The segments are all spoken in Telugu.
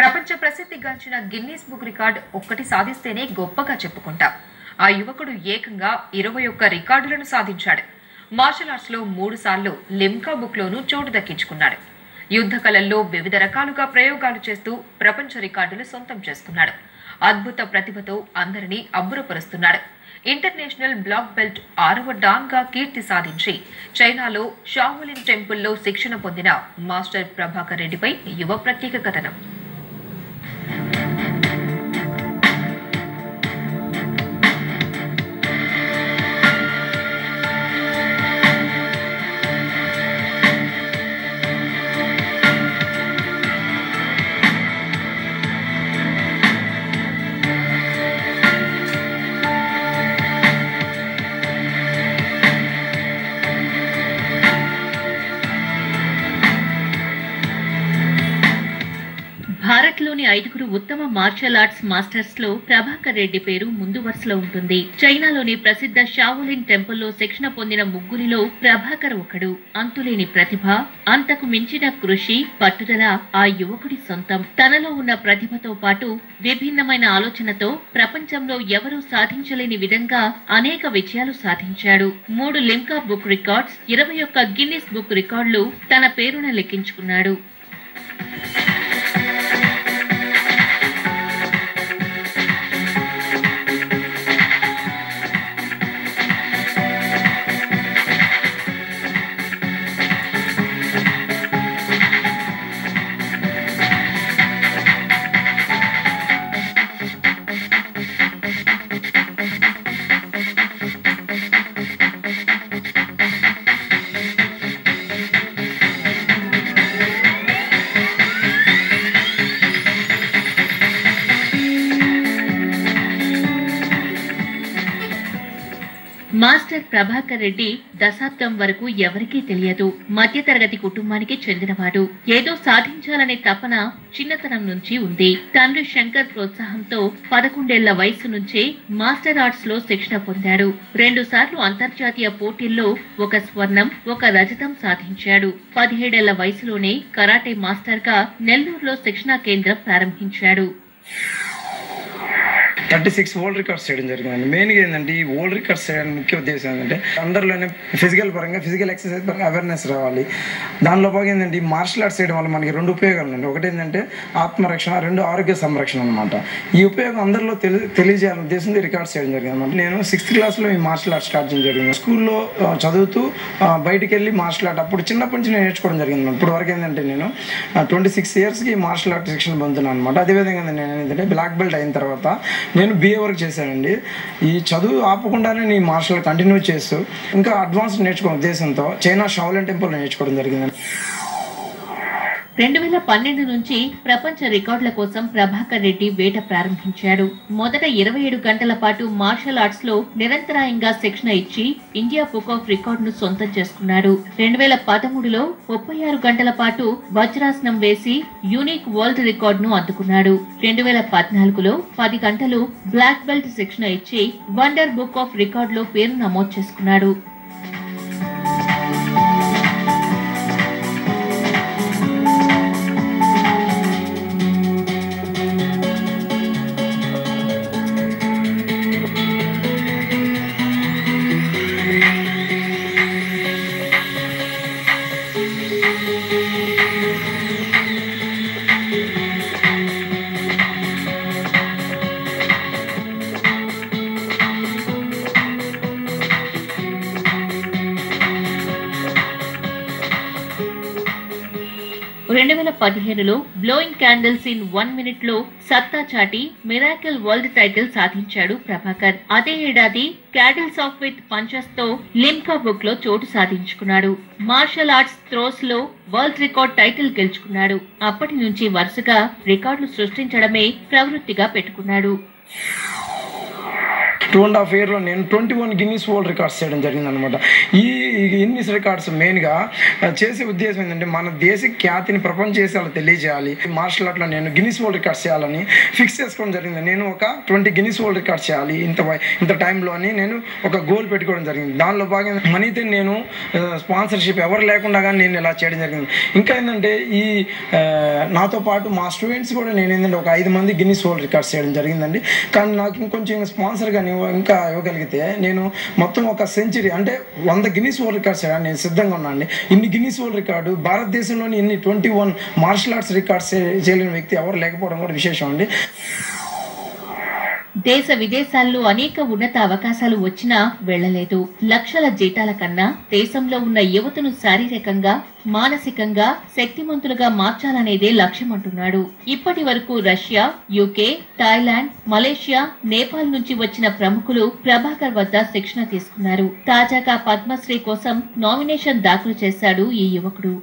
ప్రపంచ ప్రసిద్ధిగాంచిన గిన్నీస్ బుక్ రికార్డ్ ఒక్కటి సాధిస్తేనే గొప్పగా చెప్పుకుంటాం. ఆ యువకుడు ఏకంగా 21 రికార్డులను సాధించాడు. మార్షల్ ఆర్ట్స్ లో 3 సార్లు లిమ్కా బుక్ లోనూ చోటు దక్కించుకున్నాడు. యుద్ధ కళల్లో వివిధ రకాలుగా ప్రయోగాలు చేస్తూ ప్రపంచ రికార్డులు సొంతం చేసుకున్నాడు. అద్భుత ప్రతిభతో అందరినీ అబ్బురపరుస్తున్నాడు. ఇంటర్నేషనల్ బ్లాక్ బెల్ట్ 6వ డాన్ గా కీర్తి సాధించి చైనాలో షావోలిన్ టెంపుల్లో శిక్షణ పొందిన మాస్టర్ ప్రభాకర్ రెడ్డిపై యువ ప్రత్యేక కథనం. భారత్లోని 5గురు ఉత్తమ మార్షల్ ఆర్ట్స్ మాస్టర్స్ లో ప్రభాకర్ రెడ్డి పేరు ముందు వరుసలో ఉంటుంది. చైనాలోని ప్రసిద్ధ షావోలిన్ టెంపుల్లో శిక్షణ పొందిన ముగ్గురిలో ప్రభాకర్ ఒకడు. అంతులేని ప్రతిభ, అంతకు మించిన కృషి, పట్టుదల ఆ యువకుడి సొంతం. తనలో ఉన్న ప్రతిభతో పాటు విభిన్నమైన ఆలోచనతో ప్రపంచంలో ఎవరూ సాధించలేని విధంగా అనేక విజయాలు సాధించాడు. 3 Limca book records, 21 Guinness book రికార్డులు తన పేరున లెక్కించుకున్నాడు. మాస్టర్ ప్రభాకర్ రెడ్డి దశాబ్దం వరకు ఎవరికీ తెలియదు. మధ్యతరగతి కుటుంబానికి చెందినవాడు. ఏదో సాధించాలనే తపన చిన్నతనం నుంచి ఉంది. తండ్రి శంకర్ ప్రోత్సాహంతో 11 ఏళ్ల వయసు నుంచే మాస్టర్ ఆర్ట్స్ లో శిక్షణ పొందాడు. 2 సార్లు అంతర్జాతీయ పోటీల్లో 1 స్వర్ణం, 1 రజతం సాధించాడు. 17 ఏళ్ల వయసులోనే కరాటే మాస్టర్ గా నెల్లూరులో శిక్షణా కేంద్రం ప్రారంభించాడు. 36 వరల్డ్ రికార్డ్స్ చేయడం జరిగిందండి. మెయిన్గా ఏంటంటే ఈ వరల్డ్ రికార్డ్స్ చేయడానికి ముఖ్య ఉద్దేశం ఏంటంటే అందరిలోనే ఫిజికల్ ఎక్సర్సైజ్ పరంగా అవేర్నెస్ రావాలి. దానిలో భాగంగా ఏంటంటే ఈ మార్షల్ ఆర్ట్స్ చేయడం వల్ల మనకి 2 ఉపయోగాలు ఉన్నాయి. ఒకటి ఏంటంటే ఆత్మరక్షణ, 2 ఆరోగ్య సంరక్షణ అనమాట. ఈ ఉపయోగం అందరిలో తెలియజేయాలనే ఉద్దేశంతో రికార్డ్స్ చేయడం జరిగింది అనమాట. నేను 6th క్లాస్లో ఈ మార్షల్ ఆర్ట్స్ స్టార్ట్ చేయడం జరిగింది. స్కూల్లో చదువుతూ బయటికి వెళ్ళి మార్షల్ ఆర్ట్ అప్పుడు చిన్నప్పటి నుంచి నేను నేర్చుకోవడం జరిగింది. ఇప్పుడు వరకు ఏంటంటే నేను 26 ఇయర్స్కి మార్షల్ ఆర్ట్ శిక్షణ పొందుతున్నాను అనమాట. అదేవిధంగా నేను ఏంటంటే బ్లాక్ బెల్ట్ అయిన తర్వాత నేను BA వరకు చేశానండి. ఈ చదువు ఆపకుండానే నేను మార్షల్ కంటిన్యూ చేస్తూ ఇంకా అడ్వాన్స్ నేర్చుకునే ఉద్దేశంతో చైనా షావోలిన్ టెంపుల్ నేర్చుకోవడం జరిగింది. 2012 నుంచి ప్రపంచ రికార్డుల కోసం ప్రభాకర్ రెడ్డి వేట ప్రారంభించాడు. మొదట 27 గంటల పాటు మార్షల్ ఆర్ట్స్ లో నిరంతరాయంగా శిక్షణ ఇచ్చి ఇండియా బుక్ ఆఫ్ రికార్డ్ ను సొంతం చేసుకున్నాడు. 2013లో 36 గంటల పాటు వజ్రాసనం వేసి యూనిక్ వరల్డ్ రికార్డ్ ను అందుకున్నాడు. 2014లో 10 గంటలు బ్లాక్ బెల్ట్ శిక్షణ ఇచ్చి వండర్ బుక్ ఆఫ్ రికార్డ్ లో పేరు నమోదు చేసుకున్నాడు. లో బ్లోయింగ్ క్యాండిల్స్ ఇన్ 1 minute లో సత్తా చాటి మిరాకిల్ వరల్డ్ టైటిల్ సాధించాడు ప్రభాకర్. అదే ఏడాది క్యాడిల్స్ ఆఫ్ విత్ పంచెస్ తో లిమ్కా బుక్ లో చోటు సాధించుకున్నాడు. మార్షల్ ఆర్ట్స్ థ్రోస్ లో వరల్డ్ రికార్డ్ టైటిల్ గెలుచుకున్నాడు. అప్పటి నుంచి వరుసగా రికార్డులు సృష్టించడమే ప్రవృత్తిగా పెట్టుకున్నాడు. 2.5 yearలో నేను 21 గిన్నీస్ వరల్డ్ రికార్డ్స్ చేయడం జరిగింది అనమాట. ఈ గిన్నీస్ రికార్డ్స్ మెయిన్గా చేసే ఉద్దేశం ఏంటంటే మన దేశ ఖ్యాతిని ప్రపంచ దేశాలు తెలియజేయాలి. మార్షల్ ఆర్ట్లో నేను గిన్నీస్ వరల్డ్ రికార్డ్స్ చేయాలని ఫిక్స్ చేసుకోవడం జరిగింది. నేను ఒక 20 గిన్నీస్ వరల్డ్ రికార్డ్స్ చేయాలి ఇంత టైంలో అని నేను ఒక గోల్ పెట్టుకోవడం జరిగింది. దానిలో భాగంగా మనీతో నేను స్పాన్సర్షిప్ ఎవరు లేకుండా కానీ నేను ఇలా చేయడం జరిగింది. ఇంకా ఏంటంటే ఈ నాతో పాటు మా స్టూడెంట్స్ కూడా నేను ఏంటంటే ఒక 5 మంది గిన్నీస్ వరల్డ్ రికార్డ్స్ చేయడం జరిగిందండి. కానీ నాకు ఇంకొంచెం స్పాన్సర్ కానీ ఇంకా ఇవ్వగలిగితే నేను మొత్తం ఒక సెంచరీ అంటే 100 గిన్నీస్ వరల్డ్ రికార్డ్స్ చేయడానికి నేను సిద్ధంగా ఉన్నాను. ఇన్ని గిన్నీస్ వరల్డ్ రికార్డు భారతదేశంలోని ఇన్ని 21 మార్షల్ ఆర్ట్స్ రికార్డ్స్ చేయలేని వ్యక్తి ఎవరు లేకపోవడం కూడా విశేషం అండి. దేశ విదేశాల్లో అనేక ఉన్నత అవకాశాలు వచ్చినా వెళ్లలేదు. లక్షల జీతాల కన్నా దేశంలో ఉన్న యువతను శారీరకంగా, మానసికంగా శక్తిమంతులుగా మార్చాలనేదే లక్ష్యమంటున్నాడు. ఇప్పటి వరకు Russia, UK, Thailand, Malaysia, Nepal నుంచి వచ్చిన ప్రముఖులు ప్రభాకర్ వద్ద శిక్షణ తీసుకున్నారు. తాజాగా పద్మశ్రీ కోసం నామినేషన్ దాఖలు చేశాడు ఈ యువకుడు.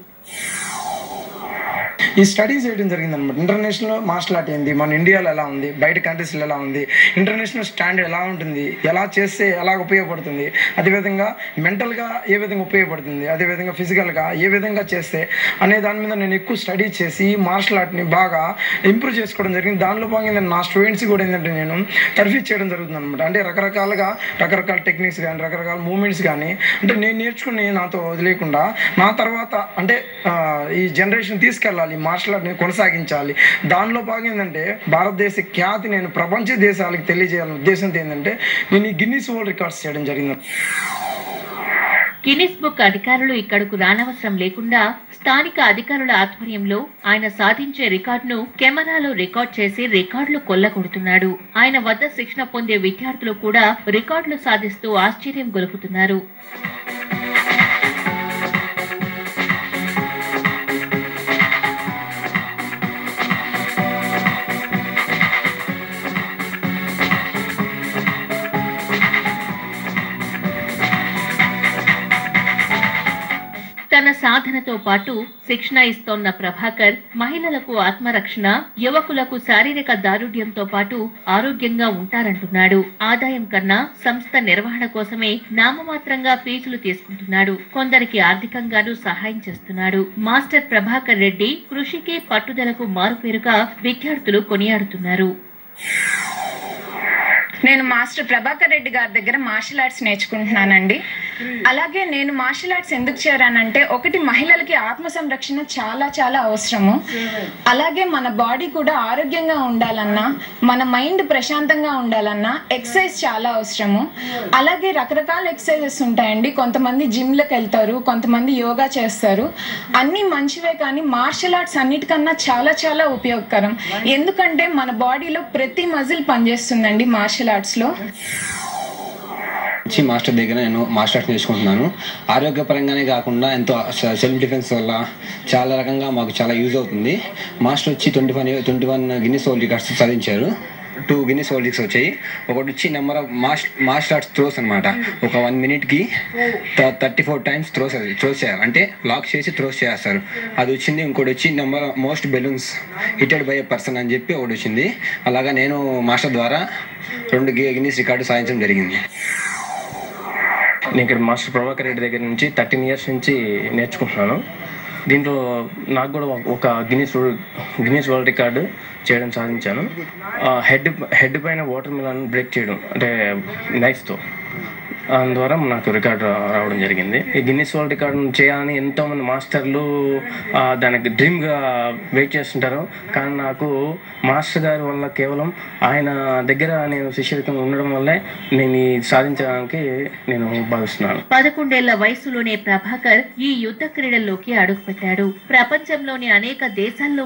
ఈ స్టడీస్ చేయడం జరిగింది అనమాట. ఇంటర్నేషనల్ మార్షల్ ఆర్ట్ ఏంది, మన ఇండియాలో ఎలా ఉంది, బయట కంట్రీస్లో ఎలా ఉంది, ఇంటర్నేషనల్ స్టాండర్డ్ ఎలా ఉంటుంది, ఎలా చేస్తే ఎలా ఉపయోగపడుతుంది, అదేవిధంగా మెంటల్గా ఏ విధంగా ఉపయోగపడుతుంది, అదేవిధంగా ఫిజికల్గా ఏ విధంగా చేస్తే అనే దాని మీద నేను ఎక్కువ స్టడీ చేసి మార్షల్ ఆర్ట్ని బాగా ఇంప్రూవ్ చేసుకోవడం జరిగింది. దానిలో భాగంగా నా స్టూడెంట్స్ కూడా ఏంటంటే నేను తర్ఫీజ్ చేయడం జరుగుతుంది అనమాట. అంటే రకరకాల టెక్నిక్స్ కానీ రకరకాల మూమెంట్స్ కానీ అంటే నేను నేర్చుకుని నాతో వదిలేకుండా నా తర్వాత అంటే ఈ జనరేషన్ తీసుకెళ్ళాలి, మార్షల్ ఆర్ట్ని కొనసాగించాలి. దానిలో భాగం ఏంటంటే భారతదేశ ఖ్యాతి నేను ప్రపంచ దేశాలకు తెలియజేయాలనే ఉద్దేశంతో ఏంటంటే నేను ఈ గిన్నీస్ వరల్డ్ రికార్డ్స్ చేయడం జరిగింది. గిన్నిస్ బుక్ అధికారులు ఇక్కడకు రానవసరం లేకుండా స్థానిక అధికారుల ఆధ్వర్యంలో ఆయన సాధించే రికార్డును కెమెరాలో రికార్డ్ చేసి రికార్డులు కొల్లగొడుతున్నాడు. ఆయన వద్ద శిక్షణ పొందే విద్యార్థులు కూడా రికార్డులు సాధిస్తూ ఆశ్చర్యం గొలుపుతున్నారు. తన సాధనతో పాటు శిక్షణ ఇస్తోన్న ప్రభాకర్ మహిళలకు ఆత్మరక్షణ, యువకులకు శారీరక దారుఢ్యంతో పాటు ఆరోగ్యంగా ఉంటారంటున్నాడు. ఆదాయం కన్నా సంస్థ నిర్వహణ కోసమే నామమాత్రంగా ఫీజులు తీసుకుంటున్నాడు. కొందరికి ఆర్థికంగానూ సహాయం చేస్తున్నాడు. మాస్టర్ ప్రభాకర్ రెడ్డి కృషికి పట్టుదలకు మారుపేరుగా విద్యార్థులు కొనియాడుతున్నారు. నేను మాస్టర్ ప్రభాకర్ రెడ్డి గారి దగ్గర మార్షల్ ఆర్ట్స్ నేర్చుకుంటున్నానండి. అలాగే నేను మార్షల్ ఆర్ట్స్ ఎందుకు చేరానంటే ఒకటి మహిళలకి ఆత్మ సంరక్షణ చాలా చాలా అవసరము. అలాగే మన బాడీ కూడా ఆరోగ్యంగా ఉండాలన్నా, మన మైండ్ ప్రశాంతంగా ఉండాలన్నా ఎక్సర్సైజ్ చాలా అవసరము. అలాగే రకరకాల ఎక్సర్సైజెస్ ఉంటాయండి. కొంతమంది జిమ్లకు వెళ్తారు, కొంతమంది యోగా చేస్తారు. అన్నీ మంచివే, కానీ మార్షల్ ఆర్ట్స్ అన్నిటికన్నా చాలా చాలా ఉపయోగకరం. ఎందుకంటే మన బాడీలో ప్రతి మజిల్ పనిచేస్తుందండి మార్షల్ ఆర్ట్స్లో. మాస్టర్ దగ్గర నేను మార్షల్ ఆర్ట్స్ నేర్చుకుంటున్నాను. ఆరోగ్యపరంగానే కాకుండా ఎంతో సెల్ఫ్ డిఫెన్స్ వల్ల చాలా రకంగా మాకు చాలా యూజ్ అవుతుంది. మాస్టర్ వచ్చి 21 గిన్నిస్ వరల్డ్ రికార్డ్స్ సాధించారు. 2 గిన్నిస్ వరల్డ్ రికార్డ్స్ వచ్చాయి. ఒకటి వచ్చి number of martial arts throws అనమాట. ఒక 1 minute-కి 34 times త్రోస్ చేయాలి, అంటే లాక్ చేసి త్రోస్ చేస్తారు. అది వచ్చింది. ఇంకోటి వచ్చి number of most balloons hitted by a person అని చెప్పి ఒకటి వచ్చింది. అలాగా నేను మాస్టర్ ద్వారా 2 గిన్నిస్ రికార్డు సాధించడం జరిగింది. నేను ఇక్కడ మాస్టర్ ప్రభాకర్ రెడ్డి దగ్గర నుంచి 13 years నుంచి నేర్చుకుంటున్నాను. దీంట్లో నాకు కూడా ఒక గిన్నిస్ వరల్డ్ రికార్డు చేయడం సాధించాను. హెడ్ పైన వాటర్ మిలన్ బ్రేక్ చేయడం అంటే నైఫ్తో, అందువల్ల నాకు రికార్డు రావడం జరిగింది. ఈ గిన్నిస్ వరల్డ్ రికార్డు చేయాలని ఎంతోమంది మాస్టర్లు దానికి డ్రీమ్గా వెయిట్ చేస్తుంటారు. కానీ నాకు మాస్టర్ గారి వల్ల, కేవలం ఆయన దగ్గర నేను శిష్యరికంగా ఉండడం వల్లే నేను సాధించడానికి నేను భావిస్తున్నాను. 11 ఏళ్ల వయసులోనే ప్రభాకర్ ఈ యుద్ధ క్రీడల్లోకి అడుగుపెట్టాడు. ప్రపంచంలోని అనేక దేశాల్లో